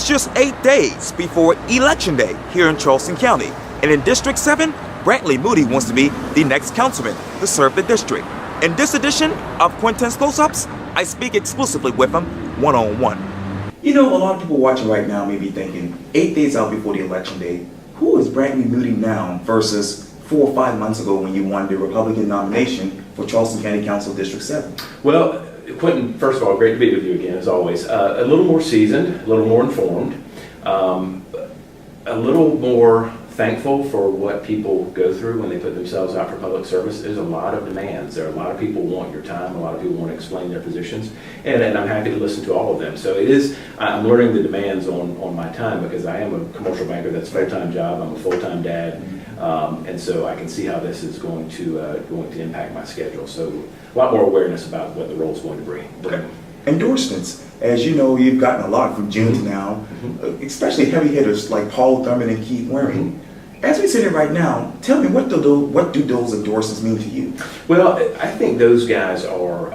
It's just 8 days before Election Day here in Charleston County, and in District 7, Brantley Moody wants to be the next councilman to serve the district. In this edition of Quintin's Close-Ups, I speak exclusively with him one-on-one. You know, a lot of people watching right now may be thinking, 8 days out before the election day, who is Brantley Moody now versus 4 or 5 months ago when you won the Republican nomination for Charleston County Council District 7? Well, Quintin, first of all, great to be with you again, as always. A little more seasoned, a little more informed, a little more thankful for what people go through when they put themselves out for public service. There's a lot of demands. There are a lot of people who want your time. A lot of people want to explain their positions, and I'm happy to listen to all of them. So I'm learning the demands on my time because I am a commercial banker. That's a full-time job. I'm a full-time dad, and so I can see how this is going to impact my schedule. So a lot more awareness about what the role is going to bring. Okay. Endorsements. As you know, you've gotten a lot from June to now, especially heavy hitters like Paul Thurman and Keith Waring. As we sit here right now, tell me, what do those endorsements mean to you? Well, I think those guys are,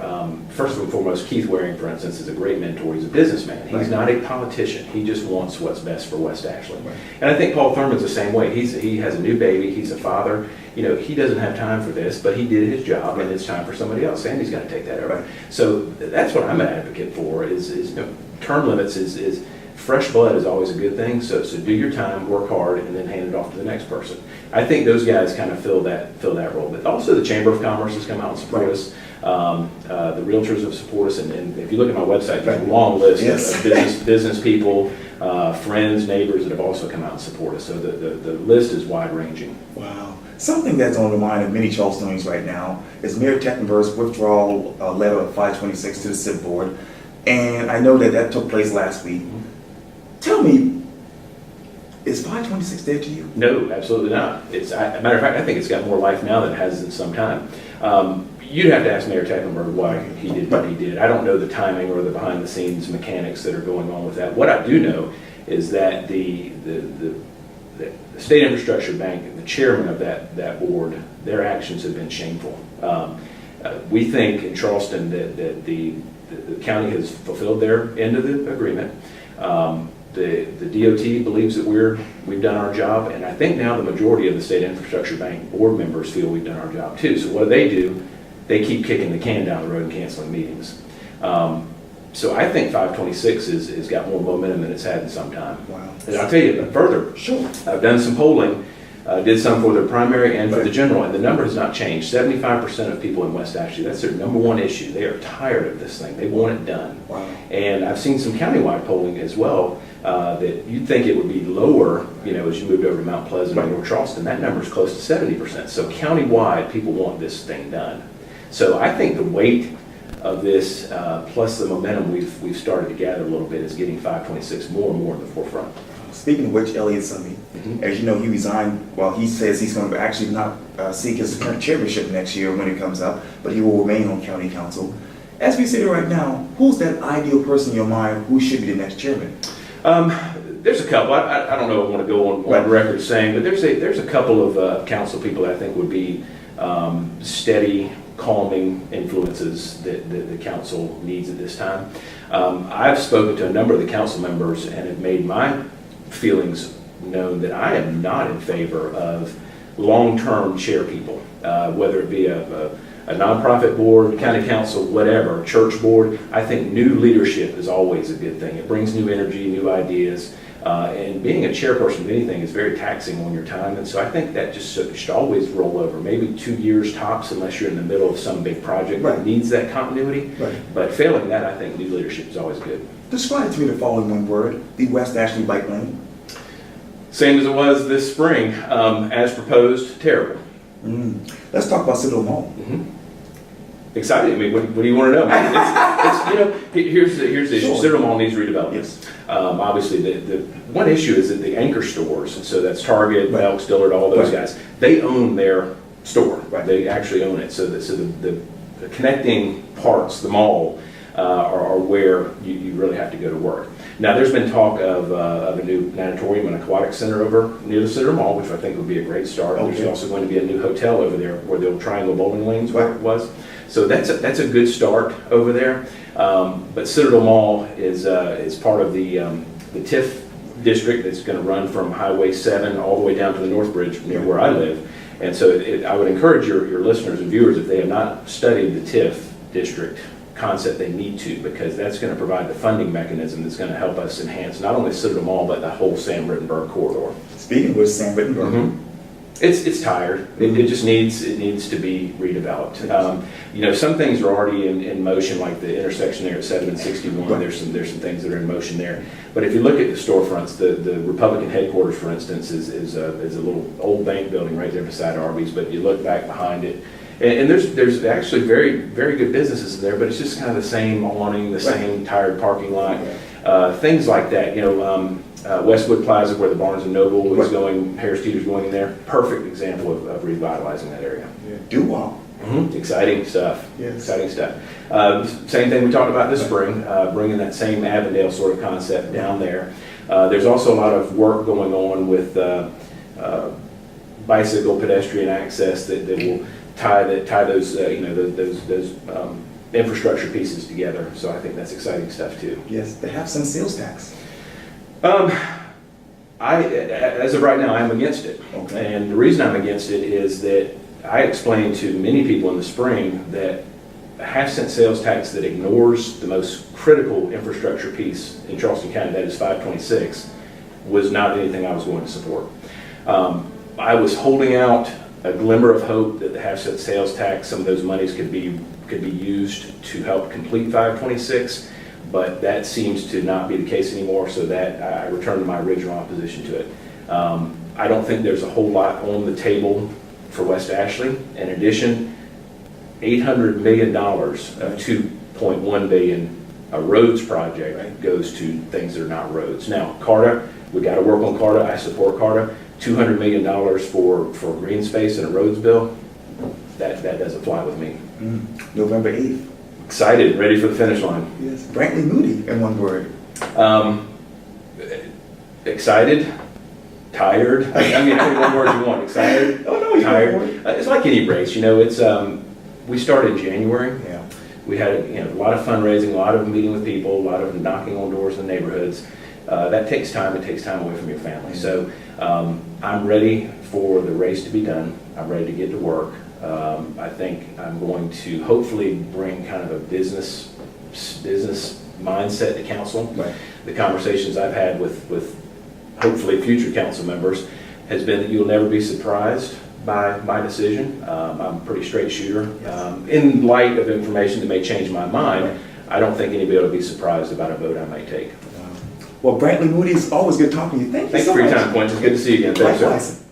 first and foremost, Keith Waring, for instance, is a great mentor. He's a businessman. He's not a politician. He just wants what's best for West Ashley. Right. And I think Paul Thurman's the same way. He has a new baby. He's a father. You know, he doesn't have time for this, but he did his job, and it's time for somebody else. Sandy's got to take that over. Right. So that's what I'm an advocate for. Is term limits is fresh blood is always a good thing. So do your time, work hard, and then hand it off to the next person. I think those guys kind of fill that role. But also the Chamber of Commerce has come out and support us. The realtors have supported us, and if you look at my website, there's a long list of business people, friends, neighbors that have also come out and support us. So the list is wide ranging. Wow. Something that's on the mind of many Charlestonians right now is Mayor Tecklenburg's withdrawal letter of 526 to the Civ Board, and I know that took place last week. Tell me, is 526 dead to you? No, absolutely not. As a matter of fact, I think it's got more life now than it has in some time. You'd have to ask Mayor Tecklenburg why he did what he did. I don't know the timing or the behind-the-scenes mechanics that are going on with that. What I do know is that the State Infrastructure Bank, the chairman of that board, their actions have been shameful. We think in Charleston that the county has fulfilled their end of the agreement. The DOT believes that we've done our job, and I think now the majority of the State Infrastructure Bank board members feel we've done our job too. So what do? They keep kicking the can down the road and canceling meetings. So I think 526 has got more momentum than it's had in some time. Wow. And I'll tell you further. Sure. I've done some polling, did some for the primary and for the general, and the number has not changed. 75% of people in West Ashley, that's their number one issue. They are tired of this thing. They want it done. Wow. And I've seen some countywide polling as well that you'd think it would be lower, as you moved over to Mount Pleasant or North Charleston. That number is close to 70%. So countywide, people want this thing done. So I think the weight of this, plus the momentum we've started to gather a little bit, is getting 526 more and more in the forefront. Speaking of which, Elliott Sunday, as you know, he resigned. Well, he says he's going to actually not seek his current chairmanship next year when it comes up, but he will remain on county council. As we sit here right now, who's that ideal person in your mind who should be the next chairman? There's a couple. I don't know if I want to go on record saying, but there's a couple of council people that I think would be steady, calming influences that the council needs at this time. I've spoken to a number of the council members and have made my feelings known that I am not in favor of long-term chair people, whether it be a nonprofit board, county council, whatever, church board. I think new leadership is always a good thing. It brings new energy, new ideas, and being a chairperson of anything is very taxing on your time, and so I think that just should always roll over. Maybe 2 years tops, unless you're in the middle of some big project that needs that continuity. Right. But failing that, I think new leadership is always good. Describe to me the following one word: the West Ashley bike lane. Same as it was this spring, as proposed, terrible. Let's talk about Citadel Mall. Excited. I mean, what do you want to know? Here's the issue. Citadel Mall needs redevelopment. Yes. Obviously, the one issue is that the anchor stores, and so that's Target, Elks, Dillard, all those guys, they own their store. Right. They actually own it. So the connecting parts, the mall, are where you really have to go to work. Now, there's been talk of a new natatorium and aquatic center over near the Citadel Mall, which I think would be a great start. Okay. There's also going to be a new hotel over there where the old Triangle Bowling Lanes was. So that's a good start over there. But Citadel Mall is part of the the TIF district that's going to run from Highway 7 all the way down to the North Bridge near where I live. And so I would encourage your listeners and viewers, if they have not studied the TIF district concept, they need to, because that's going to provide the funding mechanism that's going to help us enhance not only Citadel Mall, but the whole Sam Rittenberg corridor. Speaking with Sam Rittenberg. It's tired. It just needs to be redeveloped. Some things are already in motion, like the intersection there at 7 and 61. Right. There's some things that are in motion there. But if you look at the storefronts, the Republican headquarters, for instance, is a little old bank building right there beside Arby's. But you look back behind it, and there's actually very, very good businesses there. But it's just kind of the same awning, the same tired parking lot, things like that. Westwood Plaza, where the Barnes & Noble is going, Harris Teeter's going in there. Perfect example of revitalizing that area. Yeah. Do-all. Exciting stuff. Yes. Exciting stuff. Same thing we talked about this spring, bringing that same Avondale sort of concept down there. There's also a lot of work going on with bicycle pedestrian access that will tie those infrastructure pieces together. So I think that's exciting stuff too. Yes, they have some sales tax. As of right now, I'm against it. Okay. And the reason I'm against it is that I explained to many people in the spring that a half-cent sales tax that ignores the most critical infrastructure piece in Charleston County, that is 526, was not anything I was going to support. I was holding out a glimmer of hope that the half-cent sales tax, some of those monies could be used to help complete 526. But that seems to not be the case anymore, so that I returned to my original opposition to it. I don't think there's a whole lot on the table for West Ashley. In addition, $800 million of $2.1 billion a roads project goes to things that are not roads. Now, CARTA, we got to work on CARTA. I support CARTA. $200 million for green space and a roads bill, that doesn't fly with me. November 8th. Excited, ready for the finish line. Yes, Brantley Moody, in one word. Excited, tired. I mean, every one word you want. Excited, tired. It's like any race, it's. We started in January. Yeah. We had a lot of fundraising, a lot of meeting with people, a lot of knocking on doors in the neighborhoods. That takes time. It takes time away from your family. So I'm ready for the race to be done. I'm ready to get to work. I think I'm going to hopefully bring kind of a business mindset to council. Right. The conversations I've had with hopefully future council members has been that you'll never be surprised by my decision. I'm a pretty straight shooter. Yes. In light of information that may change my mind, right. I don't think anybody will be surprised about a vote I may take. Well, Brantley Moody, it's always good talking to you. Thank you so much. Thanks for your time, Quintin. It's good to see you again. Thanks, Likewise. Sir.